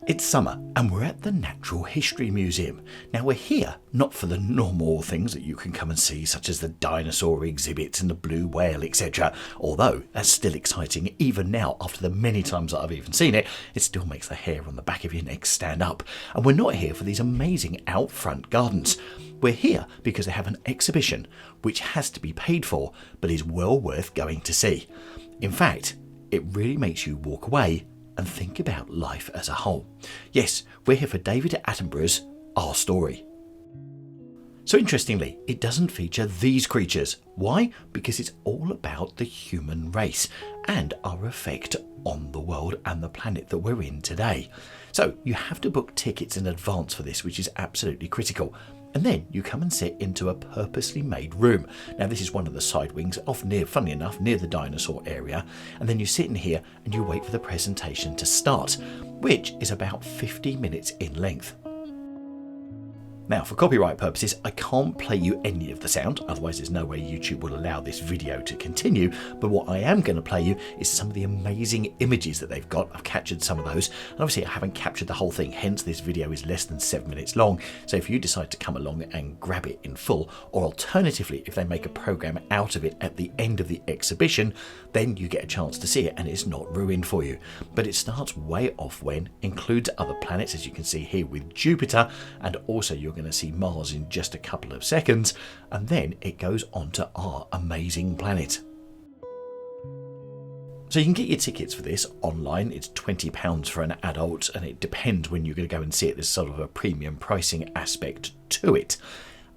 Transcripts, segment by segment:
It's summer and we're at the Natural History Museum. Now we're here not for the normal things that you can come and see, such as the dinosaur exhibits and the blue whale, etc. Although that's still exciting even now. After the many times that I've even seen it, it still makes the hair on the back of your neck stand up. And we're not here for these amazing out front gardens. We're here because they have an exhibition which has to be paid for but is well worth going to see. In fact, it really makes you walk away and think about life as a whole. Yes, we're here for David Attenborough's Our Story. So interestingly, it doesn't feature these creatures. Why? Because it's all about the human race and our effect on the world and the planet that we're in today. So you have to book tickets in advance for this, which is absolutely critical. And then you come and sit into a purposely made room. Now this is one of the side wings, off near, funnily enough, near the dinosaur area. And then you sit in here and you wait for the presentation to start, which is about 50 minutes in length. Now, for copyright purposes, I can't play you any of the sound, otherwise there's no way YouTube will allow this video to continue, but what I am going to play you is some of the amazing images that they've got. I've captured some of those, and obviously I haven't captured the whole thing, hence this video is less than 7 minutes long, so if you decide to come along and grab it in full, or alternatively, if they make a program out of it at the end of the exhibition, then you get a chance to see it and it's not ruined for you. But it starts way off when, includes other planets, as you can see here with Jupiter, and also you're going to see Mars in just a couple of seconds, and then it goes on to our amazing planet. So you can get your tickets for this online. It's £20 for an adult, and it depends when you're going to go and see it. There's sort of a premium pricing aspect to it.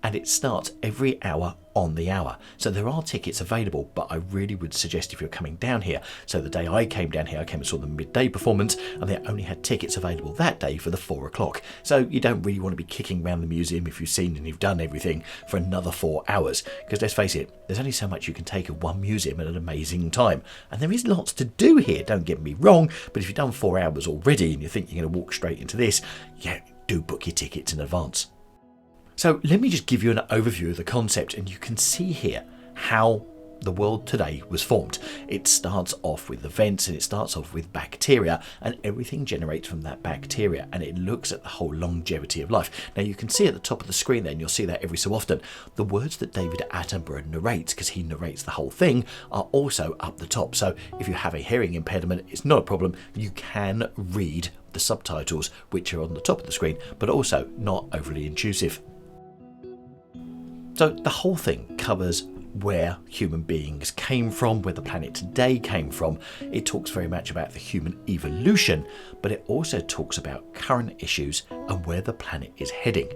And it starts every hour on the hour. So there are tickets available, but I really would suggest if you're coming down here. So the day I came down here, I came and saw the midday performance, and they only had tickets available that day for the 4 o'clock. So you don't really want to be kicking around the museum if you've seen and you've done everything for another 4 hours. Because let's face it, there's only so much you can take of one museum at an amazing time. And there is lots to do here, don't get me wrong, but if you've done 4 hours already and you think you're going to walk straight into this, yeah, do book your tickets in advance. So let me just give you an overview of the concept, and you can see here how the world today was formed. It starts off with events, and it starts off with bacteria, and everything generates from that bacteria, and it looks at the whole longevity of life. Now you can see at the top of the screen there, and you'll see that every so often, the words that David Attenborough narrates, because he narrates the whole thing, are also up the top. So if you have a hearing impediment, it's not a problem. You can read the subtitles, which are on the top of the screen, but also not overly intrusive. So the whole thing covers where human beings came from, where the planet today came from. It talks very much about the human evolution, but it also talks about current issues and where the planet is heading.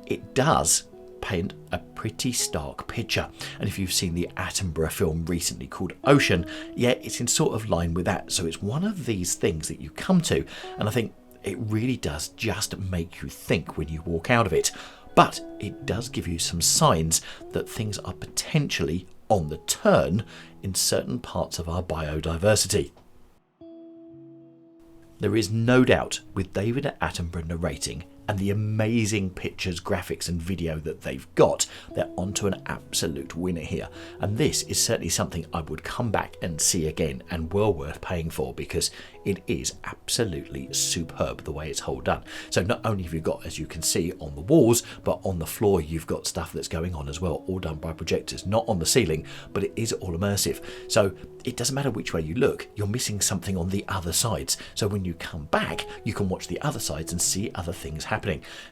It does paint a pretty stark picture, and if you've seen the Attenborough film recently called Ocean, yeah, it's in sort of line with that. So it's one of these things that you come to, and I think it really does just make you think when you walk out of it. But it does give you some signs that things are potentially on the turn in certain parts of our biodiversity. There is no doubt, with David Attenborough narrating and the amazing pictures, graphics and video that they've got, they're onto an absolute winner here. And this is certainly something I would come back and see again, and well worth paying for, because it is absolutely superb the way it's all done. So not only have you got, as you can see, on the walls, but on the floor you've got stuff that's going on as well, all done by projectors, not on the ceiling, but it is all immersive. So it doesn't matter which way you look, you're missing something on the other sides. So when you come back, you can watch the other sides and see other things happening.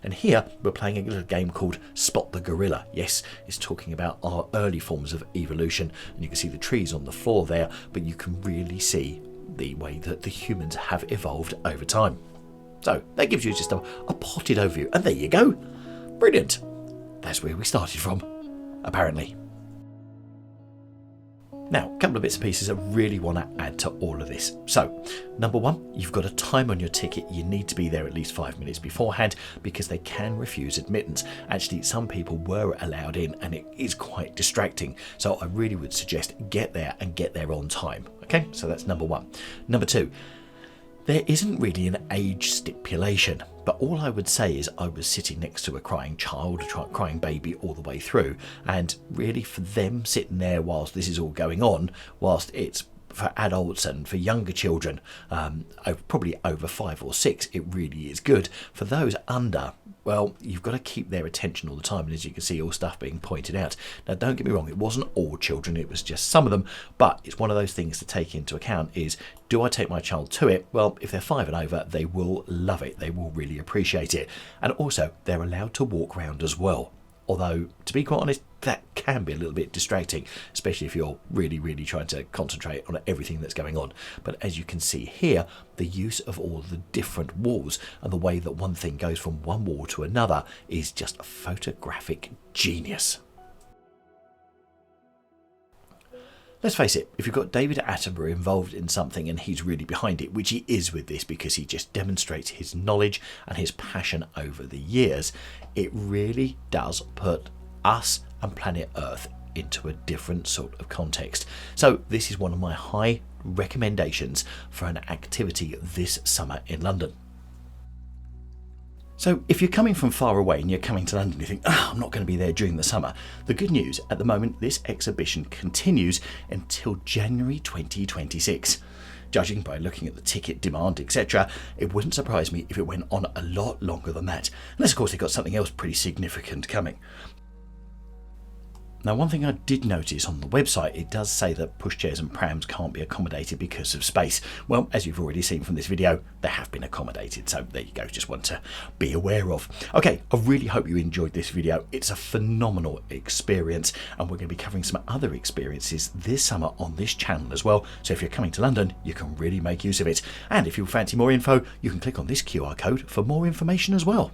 And here we're playing a little game called Spot the Gorilla. Yes, it's talking about our early forms of evolution, and you can see the trees on the floor there, but you can really see the way that the humans have evolved over time. So that gives you just a potted overview, and there you go. Brilliant. That's where we started from, apparently. Now, a couple of bits and pieces I really want to add to all of this. So, number one, you've got a time on your ticket. You need to be there at least 5 minutes beforehand, because they can refuse admittance. Actually, some people were allowed in, and it is quite distracting. So I really would suggest get there and get there on time. Okay, so that's number one. Number two, there isn't really an age stipulation, but all I would say is I was sitting next to a crying child, a crying baby all the way through, and really for them sitting there whilst this is all going on, whilst it's for adults and for younger children, probably over 5 or 6, it really is good. For those under, well, you've got to keep their attention all the time, and as you can see, all stuff being pointed out. Now, don't get me wrong, it wasn't all children, it was just some of them, but it's one of those things to take into account is, do I take my child to it? Well, if they're 5 and over, they will love it, they will really appreciate it, and also they're allowed to walk around as well. Although, to be quite honest, that can be a little bit distracting, especially if you're really trying to concentrate on everything that's going on. But as you can see here, the use of all the different walls and the way that one thing goes from one wall to another is just a photographic genius. Let's face it, if you've got David Attenborough involved in something and he's really behind it, which he is with this because he just demonstrates his knowledge and his passion over the years, it really does put us and planet Earth into a different sort of context. So this is one of my high recommendations for an activity this summer in London. So if you're coming from far away and you're coming to London, you think, I'm not going to be there during the summer. The good news, at the moment, this exhibition continues until January 2026. Judging by looking at the ticket demand, etc., it wouldn't surprise me if it went on a lot longer than that. Unless, of course, they've got something else pretty significant coming. Now, one thing I did notice on the website, it does say that pushchairs and prams can't be accommodated because of space. Well, as you've already seen from this video, they have been accommodated, so there you go, just want to be aware of. Okay, I really hope you enjoyed this video. It's a phenomenal experience, and we're going to be covering some other experiences this summer on this channel as well. So if you're coming to London, you can really make use of it. And if you fancy more info, you can click on this QR code for more information as well.